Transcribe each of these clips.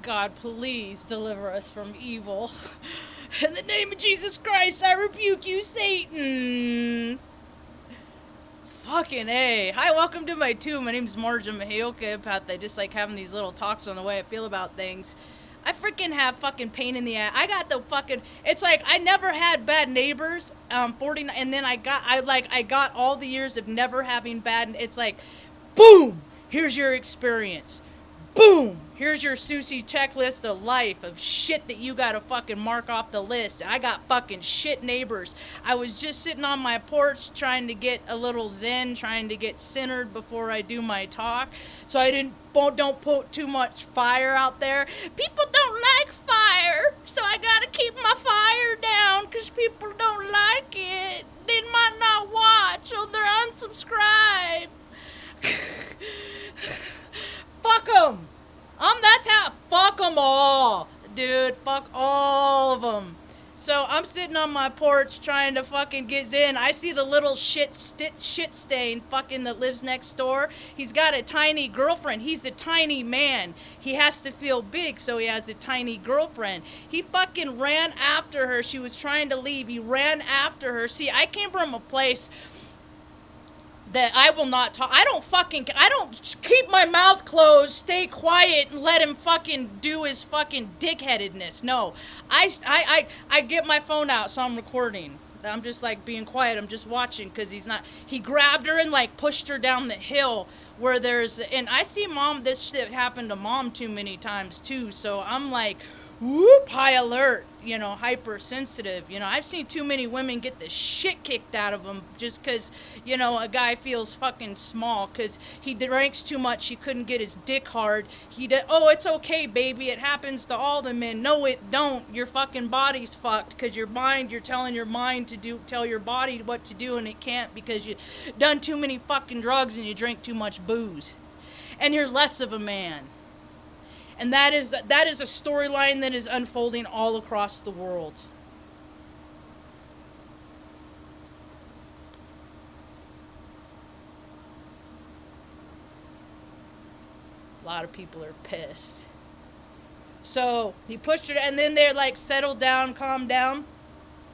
God, please deliver us from evil. In the name of Jesus Christ, I rebuke you, Satan. Fucking A. Hi, welcome to my tomb. My name's Marge. I'm a Heyoka empath. I just like having these little talks on the way I feel about things. I freaking have fucking pain in the ass. I got the fucking. It's like I never had bad neighbors. 49, and then I got all the years of never having bad. It's like, boom. Here's your experience. Boom! Here's your Susie checklist of life of shit that you gotta fucking mark off the list. I got fucking shit neighbors. I was just sitting on my porch trying to get a little zen, trying to get centered before I do my talk, so I don't put too much fire out there. People don't like fire, so I gotta keep my fire down because people don't like it. They might not watch or they're unsubscribed. Fuck them. That's how. Fuck them all, dude. Fuck all of them. So I'm sitting on my porch trying to fucking get zen. I see the little shit stain fucking that lives next door. He's got a tiny girlfriend. He's a tiny man. He has to feel big, so he has a tiny girlfriend. He fucking ran after her. She was trying to leave. He ran after her. See, I came from a place that I will not talk. I don't keep my mouth closed, stay quiet, and let him fucking do his fucking dickheadedness. No. I get my phone out, so I'm recording. I'm just like being quiet. I'm just watching because he grabbed her and like pushed her down the hill where and I see this shit happen to mom too many times too. So I'm like, whoop, high alert, hypersensitive. I've seen too many women get the shit kicked out of them just because, a guy feels fucking small because he drinks too much. He couldn't get his dick hard. Oh, it's okay, baby. It happens to all the men. No, it don't. Your fucking body's fucked because you're telling your mind to tell your body what to do, and it can't because you done too many fucking drugs and you drink too much booze. And you're less of a man. And that is a storyline that is unfolding all across the world. A lot of people are pissed. So he pushed her, and then they're like, settle down, calm down.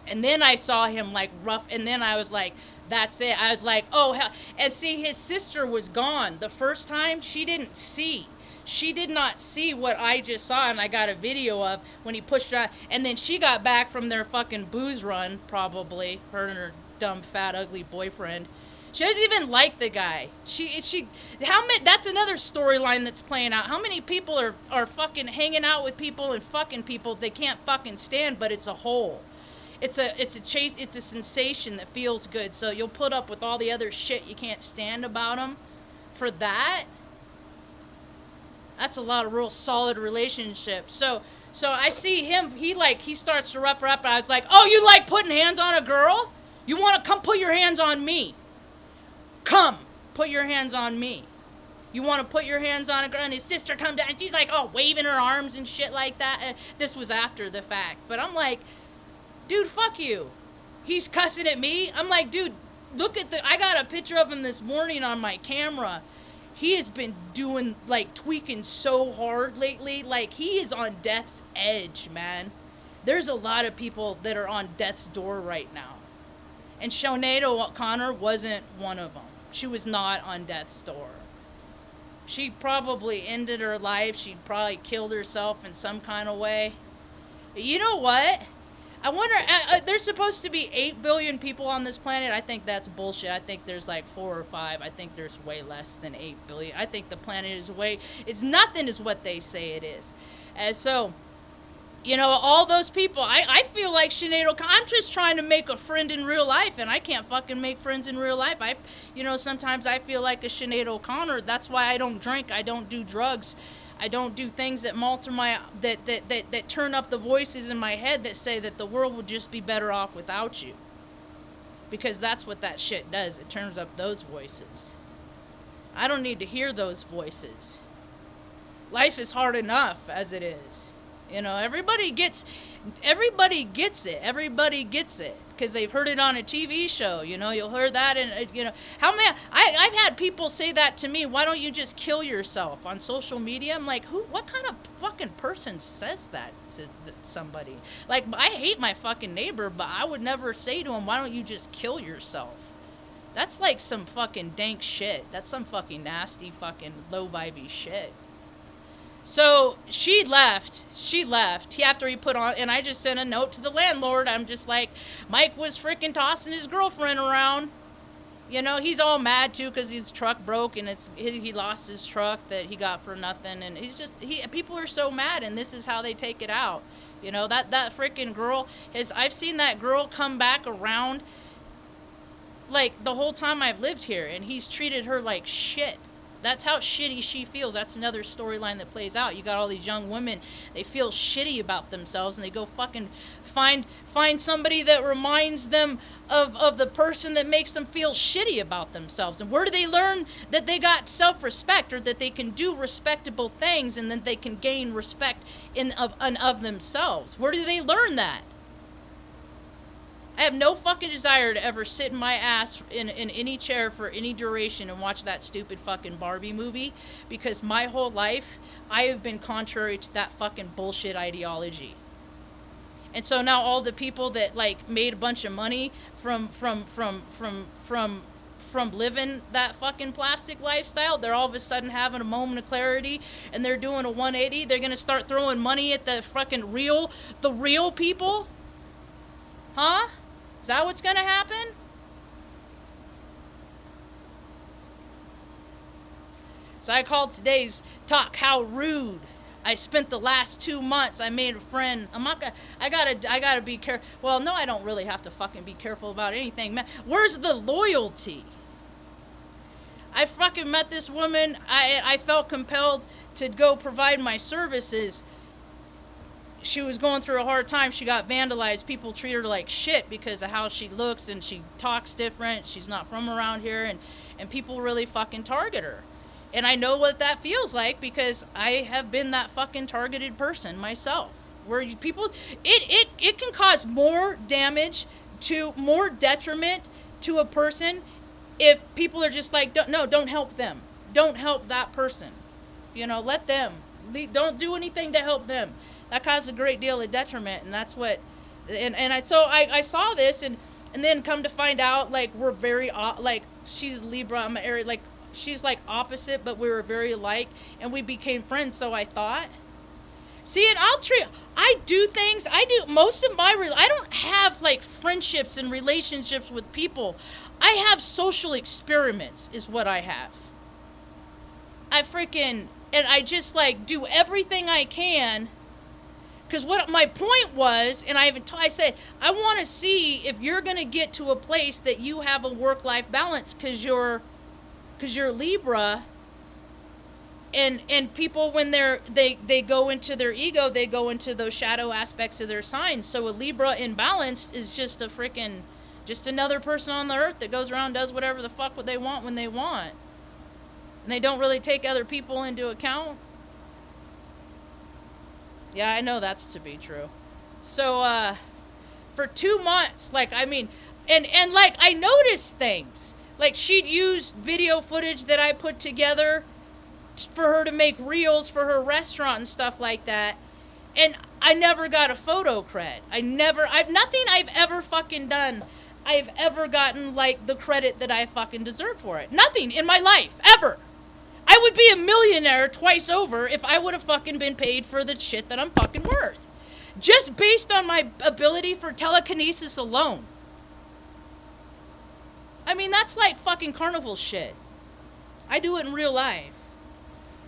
And then I saw him like rough, and then I was like, that's it. I was like, oh, hell. And see, his sister was gone. The first time, she didn't see. She did not see what I just saw, and I got a video of when he pushed her out. And then she got back from their fucking booze run, probably. Her and her dumb, fat, ugly boyfriend. She doesn't even like the guy. That's another storyline that's playing out. How many people are fucking hanging out with people and fucking people they can't fucking stand, but it's a hole. It's a chase, it's a sensation that feels good. So you'll put up with all the other shit you can't stand about them for that? That's a lot of real solid relationships. So I see him, he starts to rough her up, and I was like, oh, you like putting hands on a girl? You want to come put your hands on me? Come, put your hands on me. You want to put your hands on a girl? And his sister comes down, and she's like, oh, waving her arms and shit like that. And this was after the fact. But I'm like, dude, fuck you. He's cussing at me. I'm like, dude, I got a picture of him this morning on my camera. He has been tweaking so hard lately. Like, he is on death's edge, man. There's a lot of people that are on death's door right now. And Sinead O'Connor wasn't one of them. She was not on death's door. She probably ended her life. She probably killed herself in some kind of way. You know what? I wonder, there's supposed to be 8 billion people on this planet. I think that's bullshit. I think there's like 4 or 5. I think there's way less than 8 billion. I think the planet it's nothing is what they say it is. And so, all those people, I feel like Sinead O'Connor, I'm just trying to make a friend in real life, and I can't fucking make friends in real life. Sometimes I feel like a Sinead O'Connor. That's why I don't drink. I don't do drugs. I don't do things that that turn up the voices in my head that say that the world would just be better off without you. Because that's what that shit does. It turns up those voices. I don't need to hear those voices. Life is hard enough as it is. Everybody gets it. Everybody gets it. because they've heard it on a TV show. You know, you'll hear that, and you know, how many? I've had people say that to me. Why don't you just kill yourself on social media? I'm like, who? What kind of fucking person says that to somebody? Like, I hate my fucking neighbor, but I would never say to him, why don't you just kill yourself? That's like some fucking dank shit. That's some fucking nasty fucking low vibey shit. So she left. After he put on, and I just sent a note to the landlord. I'm just like, Mike was freaking tossing his girlfriend around. You know, he's all mad too because his truck broke, and he lost his truck that he got for nothing, and people are so mad, and this is how they take it out. You know, that freaking girl I've seen that girl come back around like the whole time I've lived here, and he's treated her like shit. That's how shitty she feels. That's another storyline that plays out. You got all these young women, they feel shitty about themselves, and they go fucking find somebody that reminds them of the person that makes them feel shitty about themselves. And where do they learn that they got self-respect, or that they can do respectable things, and then they can gain respect of themselves? Where do they learn that? I have no fucking desire to ever sit in my ass in any chair for any duration and watch that stupid fucking Barbie movie, because my whole life I have been contrary to that fucking bullshit ideology. And so now all the people that like made a bunch of money from living that fucking plastic lifestyle, they're all of a sudden having a moment of clarity, and they're doing a 180. They're gonna start throwing money at the fucking real people? Huh? Is that what's gonna happen? So I called today's talk how rude. I spent the last 2 months. I made a friend. I gotta be careful. Well, no, I don't really have to fucking be careful about anything, man. Where's the loyalty? I fucking met this woman. I felt compelled to go provide my services. She was going through a hard time. She got vandalized. People treat her like shit because of how she looks, and she talks different. She's not from around here, and people really fucking target her. And I know what that feels like because I have been that fucking targeted person myself. Where it can cause more damage, more detriment to a person if people are just like, don't help them. Don't help that person. You know, let them. Don't do anything to help them. That caused a great deal of detriment, and that's what, I saw this, and then come to find out, like, we're very, like, she's Libra, I'm Aries, like, she's, like, opposite, but we were very alike, and we became friends, so I thought. See, and I do most of I don't have, like, friendships and relationships with people. I have social experiments, is what I have. And I just, like, do everything I can. Because what my point was, and I said, I want to see if you're going to get to a place that you have a work-life balance, because you're Libra, and people, when they go into their ego, they go into those shadow aspects of their signs. So a Libra imbalanced is just just another person on the earth that goes around and does whatever the fuck what they want when they want. And they don't really take other people into account. Yeah, I know that's to be true. So, for 2 months, like, I mean, and like, I noticed things. Like, she'd use video footage that I put together for her to make reels for her restaurant and stuff like that. And I never got a photo cred. Nothing I've ever fucking done, I've ever gotten, like, the credit that I fucking deserve for it. Nothing in my life, ever. I would be a millionaire twice over if I would have fucking been paid for the shit that I'm fucking worth. Just based on my ability for telekinesis alone. I mean, that's like fucking carnival shit. I do it in real life.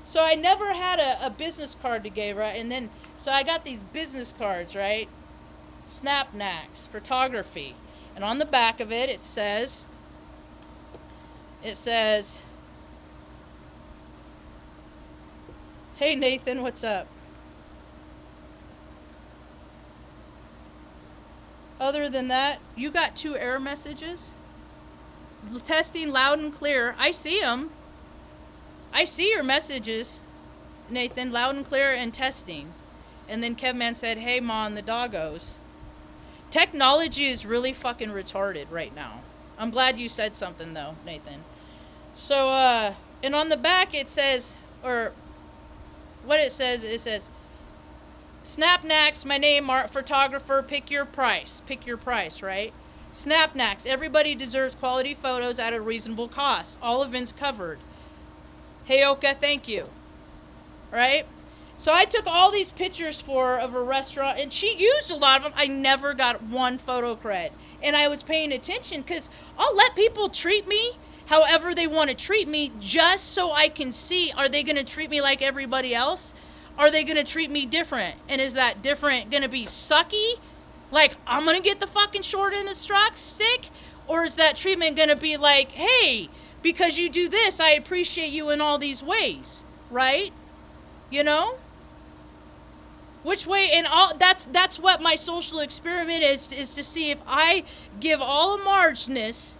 So I never had a business card to give, right? And then, so I got these business cards, right? Snapnacks, photography. And on the back of it, it says, hey Nathan, what's up? Other than that, you got 2 error messages? Testing loud and clear. I see them. I see your messages, Nathan, loud and clear and testing. And then Kevman said, hey Ma and the doggos. Technology is really fucking retarded right now. I'm glad you said something though, Nathan. So, and on the back it says, or what it says, Snapnacks, my name, art photographer, pick your price, right? Snapnacks, everybody deserves quality photos at a reasonable cost. All events covered. Hey, Oka, thank you. Right? So I took all these pictures for her of a restaurant, and she used a lot of them. I never got one photo cred. And I was paying attention because I'll let people treat me however they want to treat me just so I can see, are they going to treat me like everybody else? Are they going to treat me different? And is that different going to be sucky? Like, I'm going to get the fucking short end of the stick? Or is that treatment going to be like, hey, because you do this, I appreciate you in all these ways, right? You know? Which way, and all that's what my social experiment is to see if I give all of Margeness,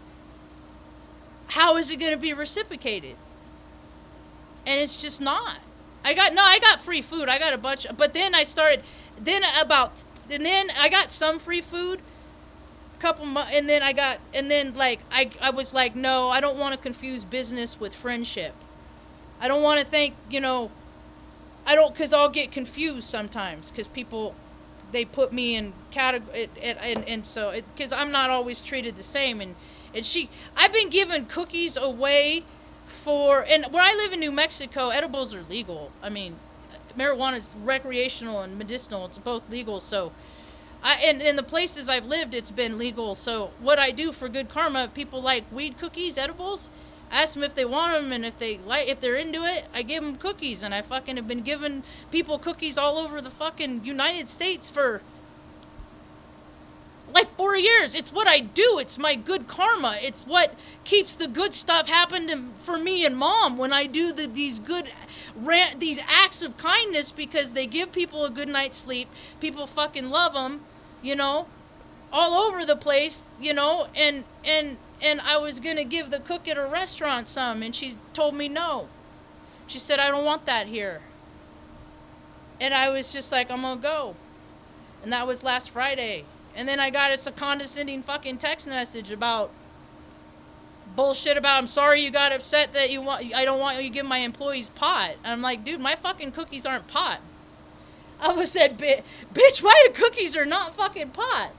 how is it going to be reciprocated? And it's just not. I got free food. I got a bunch, but then I got some free food, and then I was like, no, I don't want to confuse business with friendship. I don't want to think, because I'll get confused sometimes, because people, they put me in category, and so, because I'm not always treated the same, and I've been given cookies away and where I live in New Mexico, edibles are legal. I mean, marijuana is recreational and medicinal, it's both legal, so, and in the places I've lived, it's been legal, so what I do for good karma, if people like weed cookies, edibles, I ask them if they want them, and if they're into it, I give them cookies, and I fucking have been giving people cookies all over the fucking United States for like 4 years. It's what I do. It's my good karma. It's what keeps the good stuff happening for me and Mom when I do these acts of kindness, because they give people a good night's sleep. People fucking love them, all over the place, and I was going to give the cook at a restaurant some, and she told me no. She said, I don't want that here. And I was just like, I'm going to go. And that was last Friday. And then I got a condescending fucking text message about bullshit about, I'm sorry you got upset that I don't want you to give my employees pot. And I'm like, dude, my fucking cookies aren't pot. I was said, bitch, why your cookies are not fucking pot?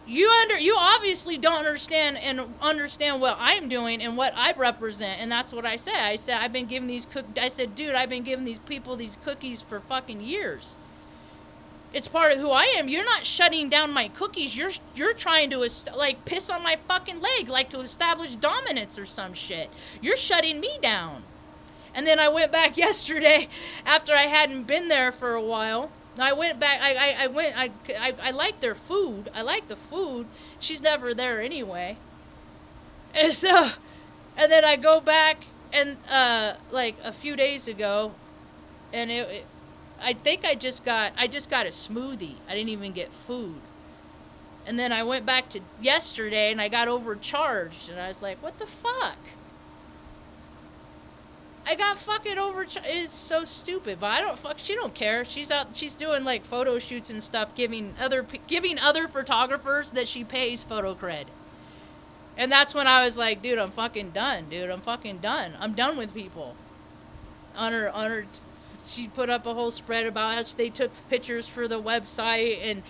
You obviously don't understand what I'm doing and what I represent, and that's what I said. I said, I've been giving these dude, I've been giving these people these cookies for fucking years. It's part of who I am. You're not shutting down my cookies. You're trying to piss on my fucking leg, like to establish dominance or some shit. You're shutting me down. And then I went back yesterday after I hadn't been there for a while. I went back. I like their food. I like the food. She's never there anyway. And so, and then I go back and like a few days ago, and I think I just got a smoothie. I didn't even get food. And then I went back to yesterday and I got overcharged, and I was like, what the fuck? I got fucking overcharged. It's so stupid, but she don't care. She's doing like photo shoots and stuff, giving other photographers that she pays photo cred. And that's when I was like, dude, I'm fucking done, I'm done with people. On her, she put up a whole spread about how they took pictures for the website, and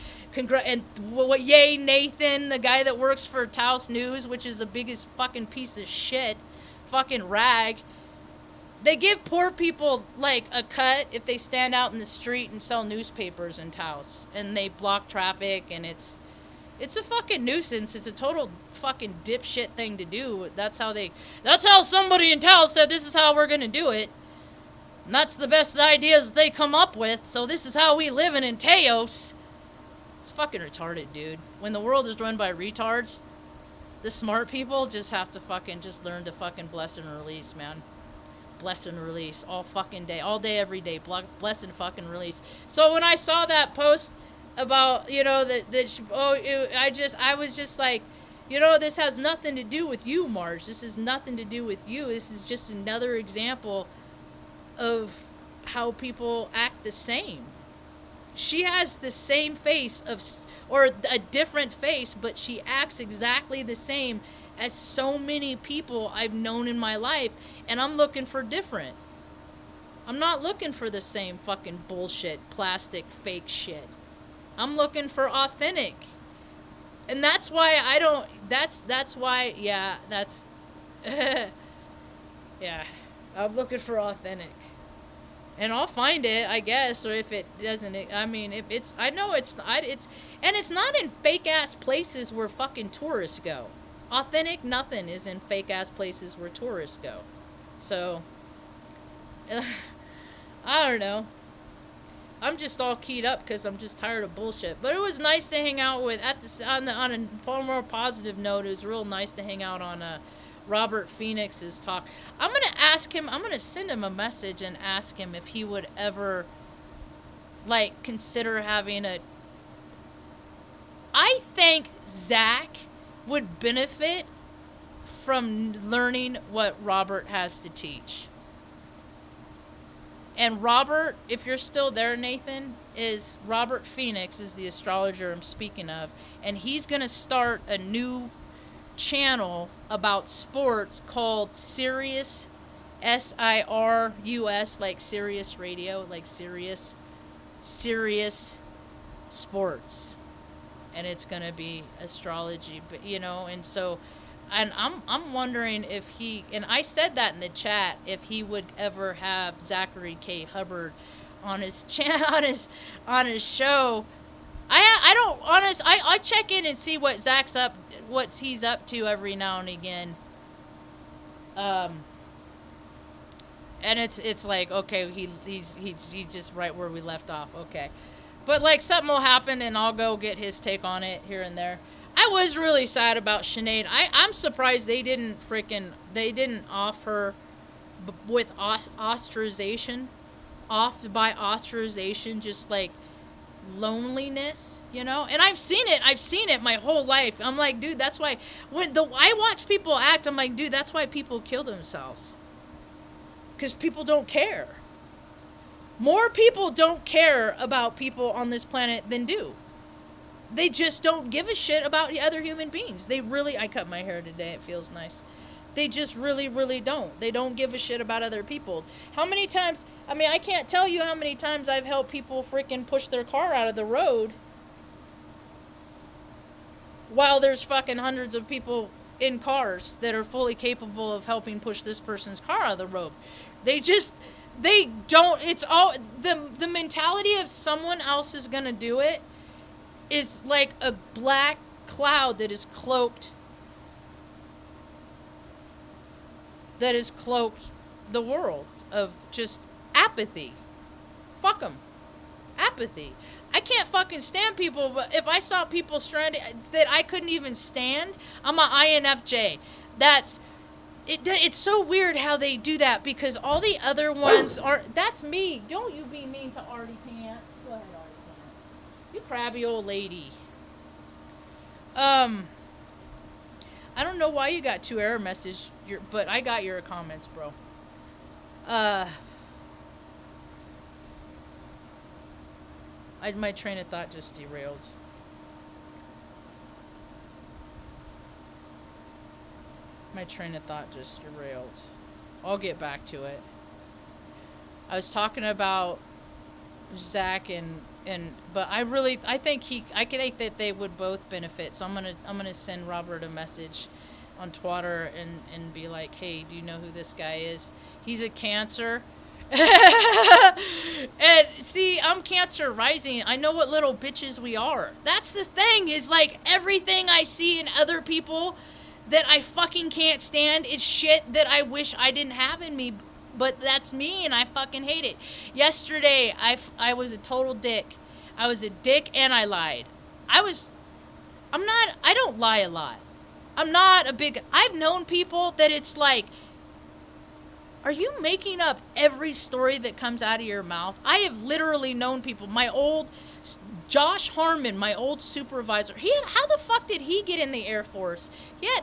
yay Nathan, the guy that works for Taos News, which is the biggest fucking piece of shit, fucking rag. They give poor people like a cut if they stand out in the street and sell newspapers in Taos, and they block traffic, and it's a fucking nuisance. It's a total fucking dipshit thing to do. That's how somebody in Taos said, this is how we're gonna do it. And that's the best ideas they come up with, so this is how we live in Taos. It's fucking retarded, dude. When the world is run by retards, the smart people just have to fucking just learn to fucking bless and release, man. Bless and release all fucking day, all day, every day. Bless and fucking release. So when I saw that post about, I was just like, this has nothing to do with you, Marge. This has nothing to do with you. This is just another example of how people act the same. she has the same face or a different face, but she acts exactly the same as so many people I've known in my life, and I'm looking for different. I'm not looking for the same fucking bullshit, plastic, fake shit. I'm looking for authentic. And that's why I don't, that's why, yeah, that's, yeah, I'm looking for authentic. And I'll find it, I guess, or if it doesn't, I mean, I know it's and it's not in fake-ass places where fucking tourists go. Authentic nothing is in fake-ass places where tourists go. So, I don't know. I'm just all keyed up because I'm just tired of bullshit. But it was nice to hang out with, on a more positive note, it was real nice to hang out on Robert Phoenix's talk. I'm going to ask him, I'm going to send him a message and ask him if he would ever, like, consider having I think Zach would benefit from learning what Robert has to teach. And Robert, if you're still there, Nathan, is Robert Phoenix is the astrologer I'm speaking of. And he's going to start a new channel about sports called Sirius, Sirus, like Sirius Radio, like Sirius Sports. And it's going to be astrology, but and so, and I'm wondering if he, and I said that in the chat, if he would ever have Zachary K. Hubbard on his on his show. I check in and see what what he's up to every now and again. And it's like, okay, he's just right where we left off. Okay. But, like, something will happen, and I'll go get his take on it here and there. I was really sad about Sinead. I'm surprised they didn't off her with ostracization, just, like, loneliness, And I've seen it my whole life. I'm like, dude, that's why, I watch people act, I'm like, dude, that's why people kill themselves. Because people don't care. More people don't care about people on this planet than do. They just don't give a shit about other human beings. I cut my hair today. It feels nice. They just really, really don't. They don't give a shit about other people. How many times, I can't tell you how many times I've helped people freaking push their car out of the road while there's fucking hundreds of people in cars that are fully capable of helping push this person's car out of the road. They don't, it's all, the mentality of someone else is gonna do it is like a black cloud that is cloaked the world of just apathy. Fuck them. Apathy. I can't fucking stand people, but if I saw people stranded that I couldn't even stand, I'm a INFJ. It's so weird how they do that because all the other ones aren't. That's me. Don't you be mean to Artie Pants. Go ahead, Artie Pants. You crabby old lady. I don't know why you got 2 error messages, but I got your comments, bro. My train of thought just derailed. I'll get back to it. I was talking about Zach but I think that they would both benefit. So I'm gonna send Robert a message on Twitter and be like, hey, do you know who this guy is? He's a Cancer. And see, I'm Cancer rising. I know what little bitches we are. That's the thing, is like everything I see in other people that I fucking can't stand is shit that I wish I didn't have in me, but that's me and I fucking hate it. Yesterday, I was a total dick. I was a dick and I lied. I don't lie a lot. I've known people that it's like, Are you making up every story that comes out of your mouth? I have literally known people. My old Josh Harmon, my old supervisor. How the fuck did he get in the Air Force?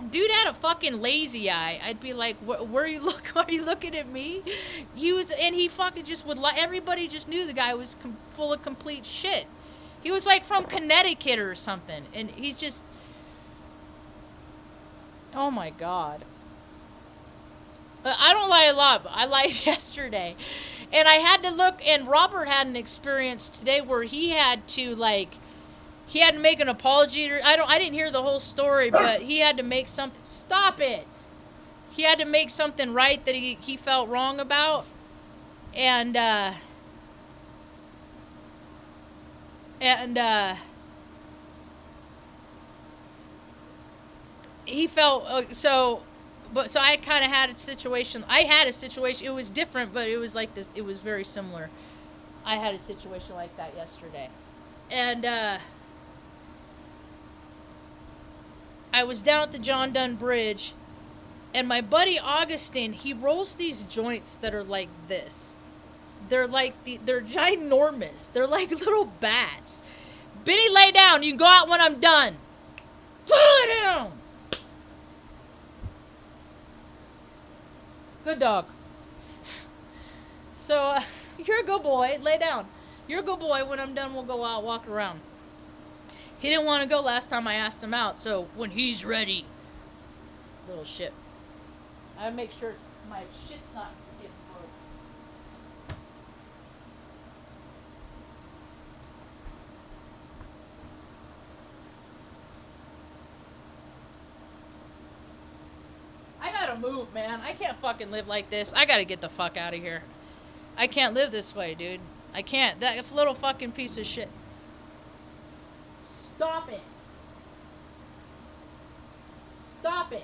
Dude had a fucking lazy eye. I'd be like, where are you looking at me? He fucking just would lie. Everybody just knew the guy was full of complete shit. He was like from Connecticut or something, and he's just, oh my God. I don't lie a lot, but I lied yesterday. And I had to look, and Robert had an experience today where he had to make an apology. I didn't hear the whole story, but he had to make something. Stop it! He had to make something right that he felt wrong about. And he felt, so I kind of had a situation. It was different, but it was like this. It was very similar. I had a situation like that yesterday. And I was down at the John Dunn Bridge, and my buddy Augustine, he rolls these joints that are like this. They're ginormous. They're like little bats. Benny, lay down. You can go out when I'm done. Lay down. Good dog. So, you're a good boy. Lay down. You're a good boy. When I'm done, we'll go out, walk around. He didn't want to go last time I asked him out, so when he's ready. Little shit. I make sure my shit's not getting broke. I gotta move, man. I can't fucking live like this. I gotta get the fuck out of here. I can't live this way, dude. I can't. That little fucking piece of shit. Stop it. Stop it.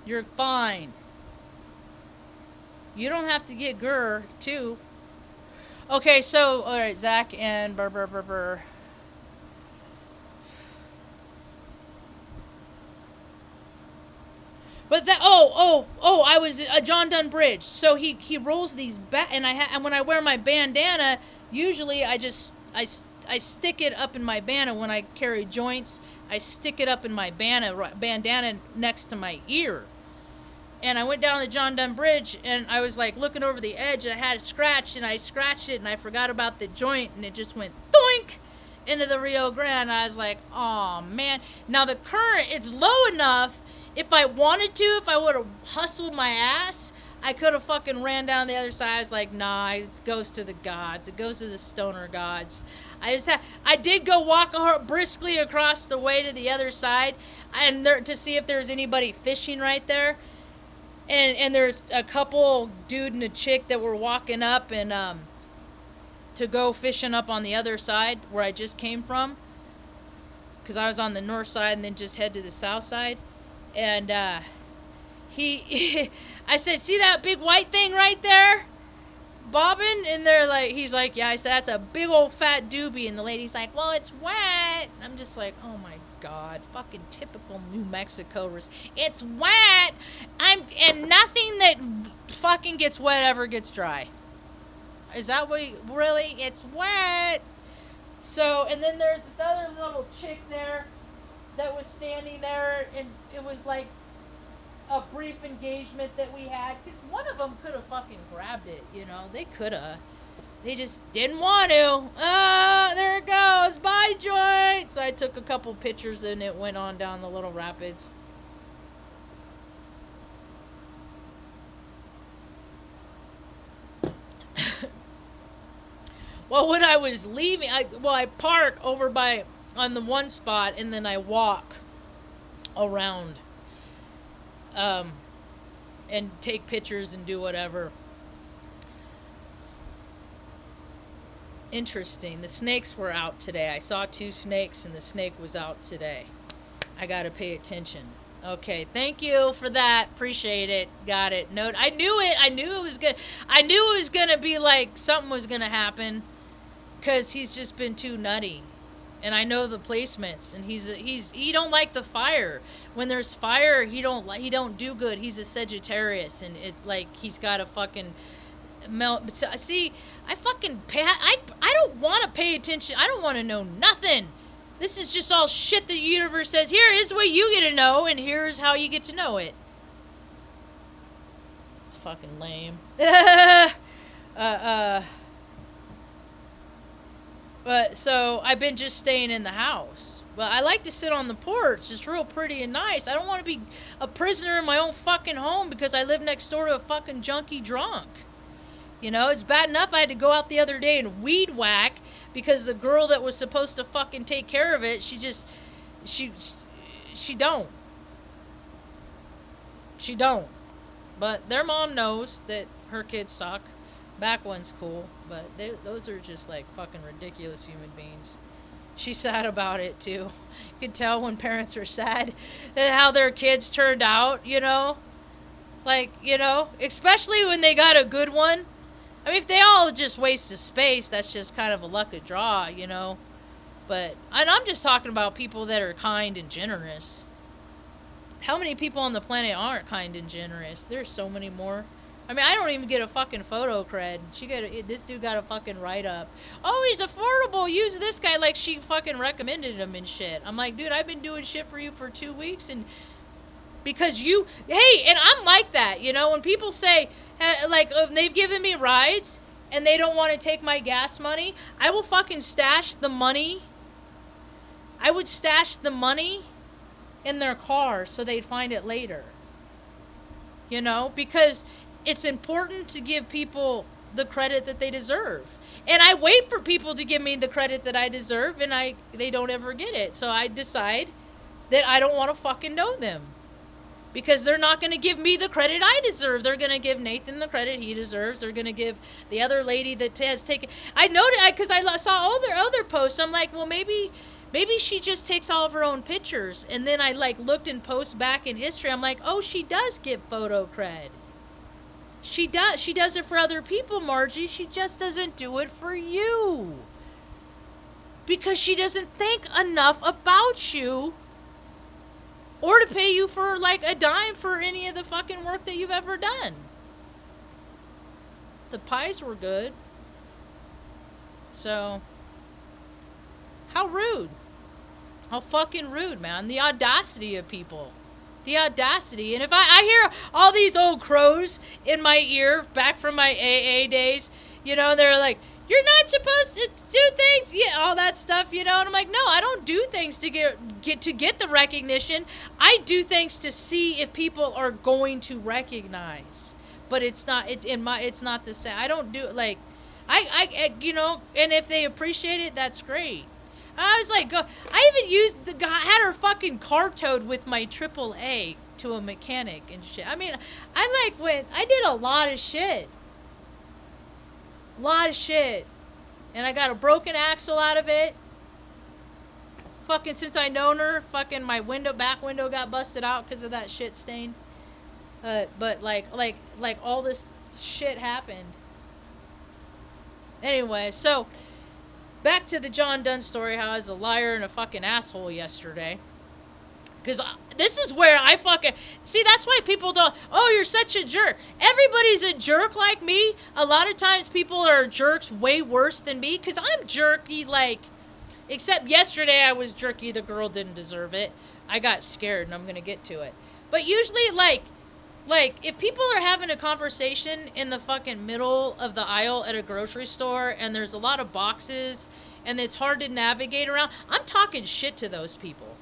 You're fine. You don't have to get Gurr, too. Okay, so, alright, Zach and Burr. But that, I was at John Dunn Bridge. So he rolls these and when I wear my bandana, usually I stick it up in my bandana when I carry joints. I stick it up in my bandana next to my ear. And I went down the John Dunn Bridge, and I was like looking over the edge, and I had a scratch, and I scratched it, and I forgot about the joint, and it just went doink into the Rio Grande. I was like, oh man. Now the current is low enough. If I wanted to, if I would have hustled my ass, I could have fucking ran down the other side. I was like, nah, it goes to the gods. It goes to the stoner gods. I did go walk briskly across the way to the other side and to see if there's anybody fishing right there. And there's a couple, dude and a chick, that were walking up and to go fishing up on the other side where I just came from. Because I was on the north side and then just head to the south side. And I said, see that big white thing right there bobbing? And he's like, yeah. I said, that's a big old fat doobie. And the lady's like, well, it's wet. And I'm just like, oh my God, fucking typical New Mexico. It's wet. And nothing that fucking gets wet ever gets dry. Is that what really? It's wet. So, and then there's this other little chick there that was standing there, and it was like a brief engagement that we had, because one of them could have fucking grabbed it, they could have. They just didn't want to. There it goes, bye joint. So I took a couple pictures and it went on down the little rapids. Well, when I was leaving, I park over on the one spot, and then I walk around and take pictures and do whatever. Interesting. The snakes were out today. I saw 2 snakes, and the snake was out today. I gotta pay attention. Okay, thank you for that. Appreciate it. Got it. Note. I knew it. I knew it was good. I knew it was gonna be like something was gonna happen, because he's just been too nutty. and I know the placements. And he don't like the fire. When there's fire, he don't do good. He's a Sagittarius, and it's like he's got a fucking melt. See, I don't want to pay attention. I don't want to know nothing. This is just all shit the universe says. Here is what you get to know, and here's how you get to know it. It's fucking lame. But so I've been just staying in the house. But I like to sit on the porch. It's real pretty and nice. I don't want to be a prisoner in my own fucking home because I live next door to a fucking junkie drunk. You know, it's bad enough I had to go out the other day and weed whack because the girl that was supposed to fucking take care of it, she don't. She don't. But their mom knows that her kids suck. Back one's cool, but those are just like fucking ridiculous human beings. She's sad about it too. You can tell when parents are sad at how their kids turned out, you know? Like, you know, especially when they got a good one. I mean, if they all just waste of space, that's just kind of a luck of draw, you know? But, and I'm just talking about people that are kind and generous. How many people on the planet aren't kind and generous? There's so many more. I mean, I don't even get a fucking photo cred. This dude got a fucking write-up. Oh, he's affordable. Use this guy. Like, she fucking recommended him and shit. I'm like, dude, I've been doing shit for you for 2 weeks, and because you... Hey, and I'm like that, you know? When people say, like, if they've given me rides, and they don't want to take my gas money, I will fucking stash the money. I would stash the money in their car so they'd find it later. You know? Because... it's important to give people the credit that they deserve. And I wait for people to give me the credit that I deserve, and they don't ever get it. So I decide that I don't want to fucking know them. Because they're not going to give me the credit I deserve. They're going to give Nathan the credit he deserves. They're going to give the other lady that has taken... I noticed, because I saw all their other posts, I'm like, well, maybe she just takes all of her own pictures. And then I, like, looked in posts back in history. I'm like, oh, she does give photo cred. She does. She does it for other people, Margie. She just doesn't do it for you. Because she doesn't think enough about you. Or to pay you for, like, a dime for any of the fucking work that you've ever done. The pies were good. So, how rude. How fucking rude, man. The audacity of people. The audacity. And if I hear all these old crows in my ear back from my AA days, you know, they're like, you're not supposed to do things, yeah, all that stuff, you know, and I'm like, no, I don't do things to get the recognition. I do things to see if people are going to recognize. But it's not the same. I don't do, like, I you know, and if they appreciate it, that's great. I was like, I even had her fucking car towed with my AAA to a mechanic and shit. I mean, I did a lot of shit. And I got a broken axle out of it. Fucking since I known her, fucking my back window got busted out because of that shit stain. But like all this shit happened. Anyway, so... back to the John Dunn story, how I was a liar and a fucking asshole yesterday. Because this is where I fucking... See, that's why people don't... Oh, you're such a jerk. Everybody's a jerk like me. A lot of times people are jerks way worse than me. Because I'm jerky, like... Except yesterday I was jerky. The girl didn't deserve it. I got scared, and I'm going to get to it. But usually, like, if people are having a conversation in the fucking middle of the aisle at a grocery store and there's a lot of boxes and it's hard to navigate around, I'm talking shit to those people.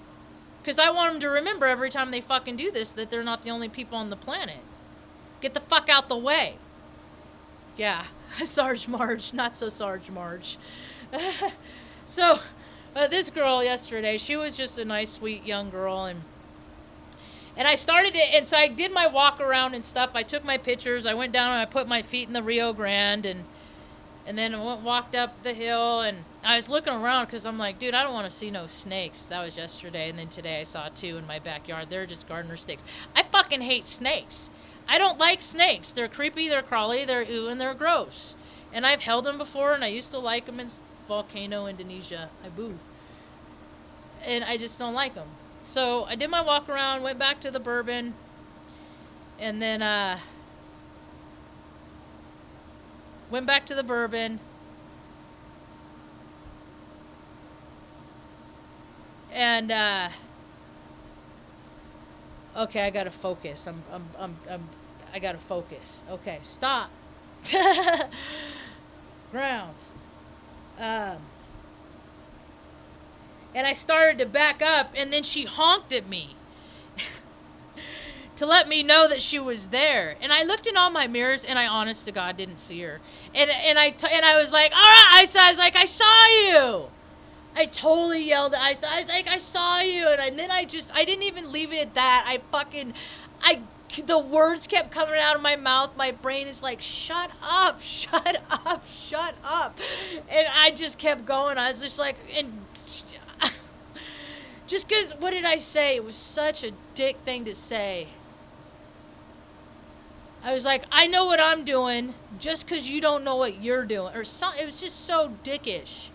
Because I want them to remember every time they fucking do this that they're not the only people on the planet. Get the fuck out the way. Yeah, Sarge Marge, not so Sarge Marge. So, this girl yesterday, she was just a nice, sweet young girl, and I started it, and so I did my walk around and stuff. I took my pictures. I went down and I put my feet in the Rio Grande, and then walked up the hill, and I was looking around because I'm like, dude, I don't want to see no snakes. That was yesterday, and then today I saw 2 in my backyard. They're just gardener snakes. I fucking hate snakes. I don't like snakes. They're creepy, they're crawly, they're ooh, and they're gross. And I've held them before, and I used to like them in Volcano, Indonesia. I boo. And I just don't like them. So I did my walk around, went back to the bourbon, and then went back to the bourbon. And okay, I gotta focus. I gotta focus. Okay, stop. Ground. Um, and I started to back up, and then she honked at me to let me know that she was there. And I looked in all my mirrors, and I, honest to God, didn't see her. And I was like, all right. I was like, I saw you. I totally yelled. I was like, I saw you. And then I didn't even leave it at that. The words kept coming out of my mouth. My brain is like, shut up, shut up, shut up. And I just kept going. I was just like, and just because, what did I say? It was such a dick thing to say. I was like, I know what I'm doing just because you don't know what you're doing. Or some, it was just so dickish.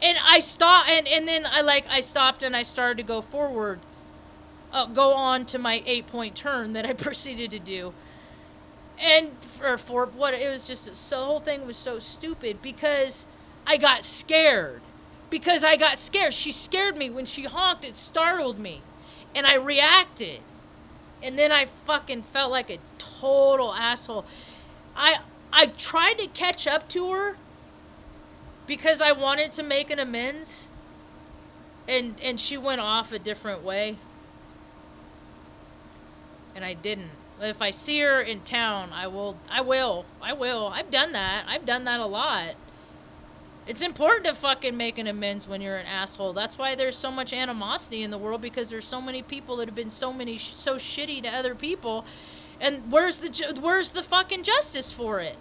And I stopped, and then I stopped and I started to go forward. Go on to my 8-point turn that I proceeded to do. And for what, it was just, so the whole thing was so stupid because I got scared. She scared me. When she honked, it startled me. And I reacted. And then I fucking felt like a total asshole. I tried to catch up to her because I wanted to make an amends. And she went off a different way. And I didn't. If I see her in town, I will. I've done that. I've done that a lot. It's important to fucking make an amends when you're an asshole. That's why there's so much animosity in the world, because there's so many people that have been so shitty to other people. And where's the fucking justice for it?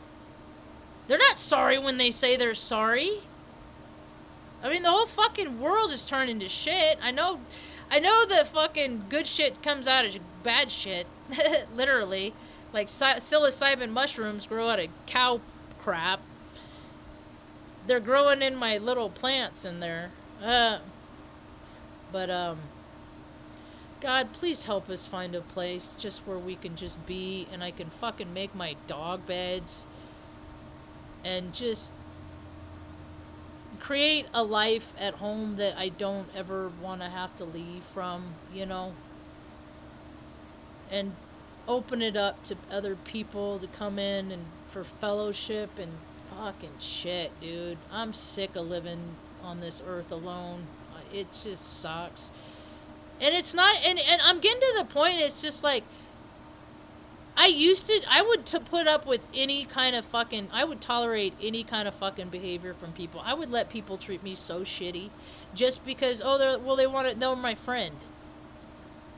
They're not sorry when they say they're sorry. I mean, the whole fucking world is turned into shit. I know that fucking good shit comes out of bad shit. Literally. Like psilocybin mushrooms grow out of cow crap. They're growing in my little plants in there. But God, please help us find a place just where we can just be, and I can fucking make my dog beds and just create a life at home that I don't ever want to have to leave from, you know, and open it up to other people to come in and for fellowship and fucking shit, dude. I'm sick of living on this earth alone. It just sucks. And it's not, and I'm getting to the point, it's just like, I would put up with any kind of fucking, I would tolerate any kind of fucking behavior from people. I would let people treat me so shitty just because, they're my friend.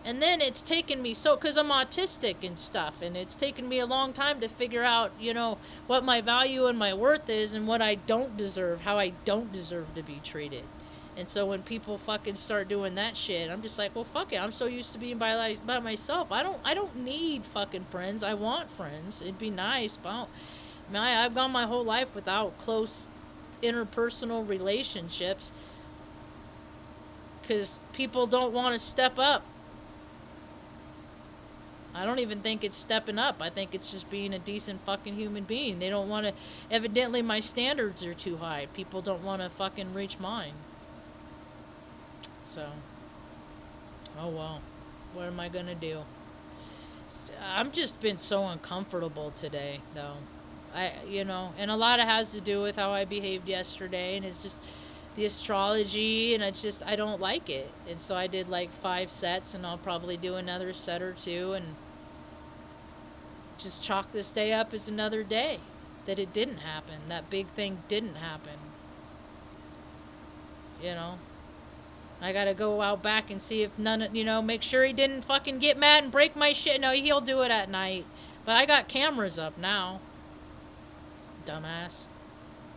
And then it's taken me because I'm autistic and stuff, and it's taken me a long time to figure out, you know, what my value and my worth is and what I don't deserve, how I don't deserve to be treated. And so when people fucking start doing that shit, I'm just like, well, fuck it. I'm so used to being by myself. I don't need fucking friends. I want friends. It'd be nice, but I've gone my whole life without close interpersonal relationships because people don't want to step up. I don't even think it's stepping up. I think it's just being a decent fucking human being. They don't want to, evidently my standards are too high. People don't want to fucking reach mine. So, oh well, what am I gonna do? I'm just been so uncomfortable today, though. And a lot of it has to do with how I behaved yesterday, and it's just the astrology, and I don't like it. And so I did like 5 sets, and I'll probably do another set or 2, and just chalk this day up as another day that it didn't happen. That big thing didn't happen. You know? I gotta go out back and see if make sure he didn't fucking get mad and break my shit. No, he'll do it at night. But I got cameras up now. Dumbass.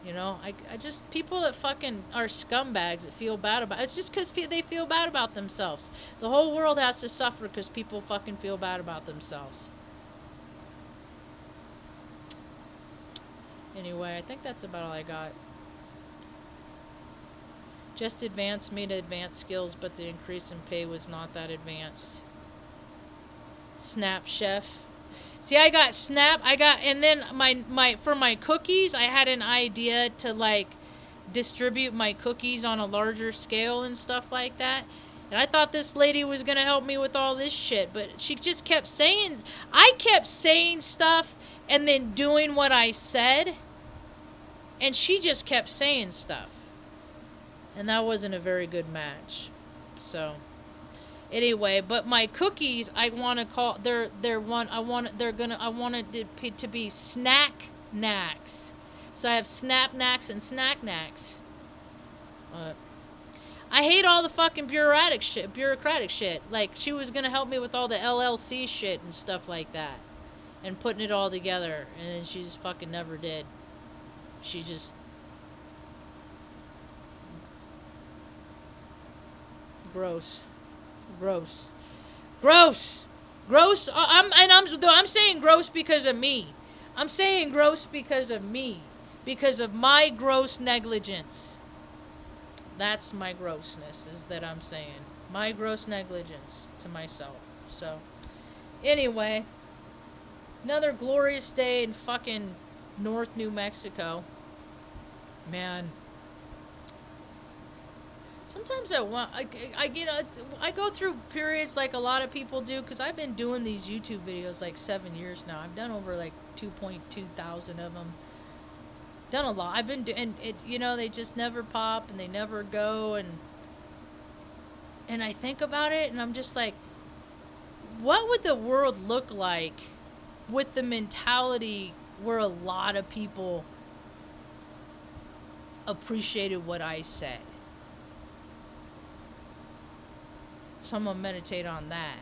You know, I just, people that fucking are scumbags that feel bad about, it's just because they feel bad about themselves. The whole world has to suffer because people fucking feel bad about themselves. Anyway, I think that's about all I got. Just advanced me to advanced skills, but the increase in pay was not that advanced. Snap Chef. See, I got Snap. And then for my cookies, I had an idea to like distribute my cookies on a larger scale and stuff like that. And I thought this lady was gonna help me with all this shit, but she just kept saying, I kept saying stuff and then doing what I said, and she just kept saying stuff. And that wasn't a very good match. So anyway, but my cookies I want to call I want it to be snack knacks. So I have snap knacks and snack knacks. I hate all the fucking bureaucratic shit. Like, she was gonna help me with all the LLC shit and stuff like that, and putting it all together, and then she just fucking never did. She just gross. I'm saying gross because of me. I'm saying gross because of me, because of my gross negligence. That's my grossness, is that I'm saying my gross negligence to myself. So anyway, another glorious day in fucking North New Mexico. Man, sometimes I go through periods like a lot of people do, because I've been doing these YouTube videos like 7 years now. I've done over like 2.2 thousand of them. Done a lot. I've been doing it. They just never pop and they never go, and I think about it and I'm just like, what would the world look like with the mentality where a lot of people appreciated what I said? So I'm gonna meditate on that.